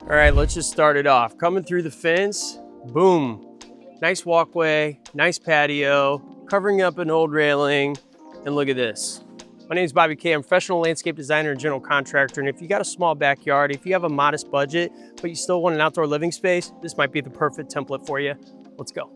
All right, let's just start it off. Coming through the fence, boom. Nice walkway, nice patio, covering up an old railing, and look at this. My name is Bobby Kay. I'm a professional landscape designer and general contractor, and if you got a small backyard, if you have a modest budget, but you still want an outdoor living space, this might be the perfect template for you. Let's go.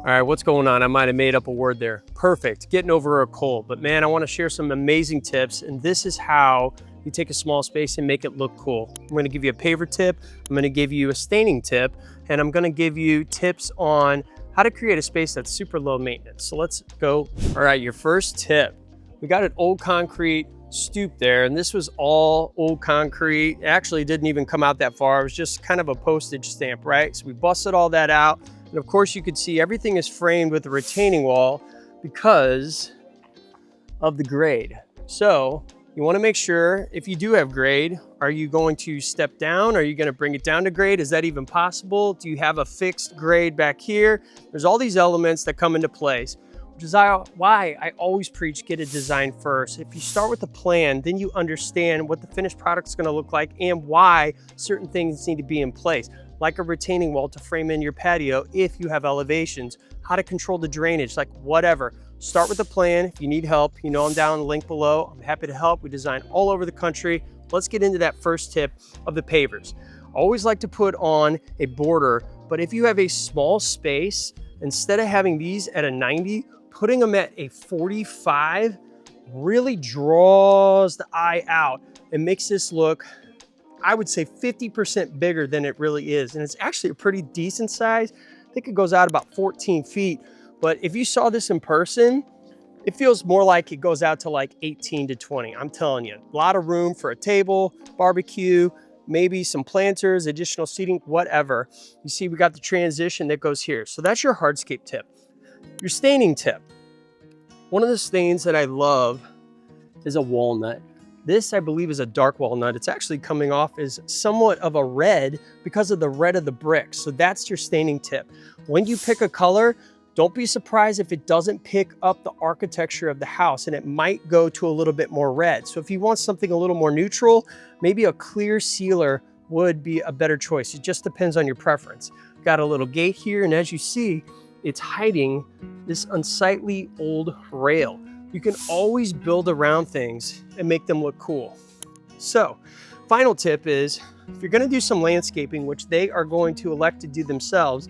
All right, what's going on? I might have made up a word there. Perfect, getting over a cold. But man, I wanna share some amazing tips, and this is how you take a small space and make it look cool. I'm gonna give you a paver tip, I'm gonna give you a staining tip, and I'm gonna give you tips on how to create a space that's super low maintenance. So let's go. All right, your first tip. We got an old concrete stoop there, and this was all old concrete. It actually didn't even come out that far. It was just kind of a postage stamp, right? So we busted all that out. And of course you could see everything is framed with a retaining wall because of the grade. So you want to make sure, if you do have grade, are you going to step down? Are you going to bring it down to grade? Is that even possible? Do you have a fixed grade back here? There's all these elements that come into place, which is why I always preach get a design first. If you start with a plan, then you understand what the finished product is going to look like and why certain things need to be in place, like a retaining wall to frame in your patio if you have elevations, how to control the drainage, like whatever. Start with a plan. If you need help, you know I'm down in the link below. I'm happy to help. We design all over the country. Let's get into that first tip of the pavers. I always like to put on a border, but if you have a small space, instead of having these at a 90, putting them at a 45 really draws the eye out and makes this look, I would say 50% bigger than it really is. And it's actually a pretty decent size. I think it goes out about 14 feet. But if you saw this in person, it feels more like it goes out to like 18 to 20. I'm telling you, a lot of room for a table, barbecue, maybe some planters, additional seating, whatever. You see, we got the transition that goes here. So that's your hardscape tip. Your staining tip. One of the stains that I love is a walnut. This, I believe, is a dark walnut. It's actually coming off as somewhat of a red because of the red of the bricks. So that's your staining tip. When you pick a color, don't be surprised if it doesn't pick up the architecture of the house, and it might go to a little bit more red. So if you want something a little more neutral, maybe a clear sealer would be a better choice. It just depends on your preference. Got a little gate here, and as you see, it's hiding this unsightly old rail. You can always build around things and make them look cool. So, final tip is, if you're gonna do some landscaping, which they are going to elect to do themselves,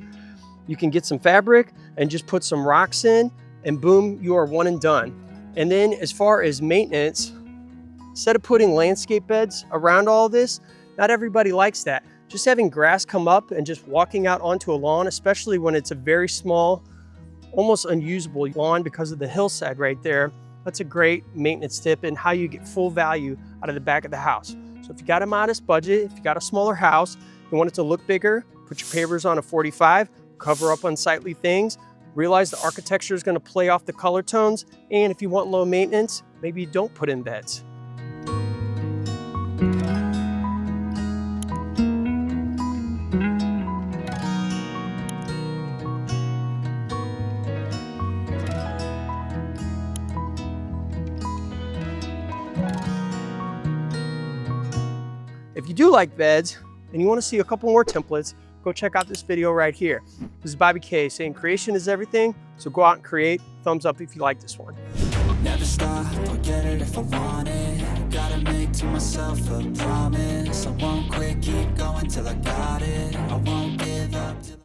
you can get some fabric and just put some rocks in, and boom, you are one and done. And then as far as maintenance, instead of putting landscape beds around all this, not everybody likes that. Just having grass come up and just walking out onto a lawn, especially when it's a very small, almost unusable lawn because of the hillside right there, that's a great maintenance tip and how you get full value out of the back of the house. So if you got a modest budget, if you got a smaller house, you want it to look bigger, put your pavers on a 45, cover up unsightly things, realize the architecture is going to play off the color tones, and if you want low maintenance, maybe you don't put in beds. If you do like beds and you want to see a couple more templates, go check out this video right here. This is Bobby Kay saying creation is everything, so go out and create. Thumbs up if you like this one. Never stop, I'll get it if I want it. Gotta make to myself a promise. I won't quit, keep going till I got it. I won't give up till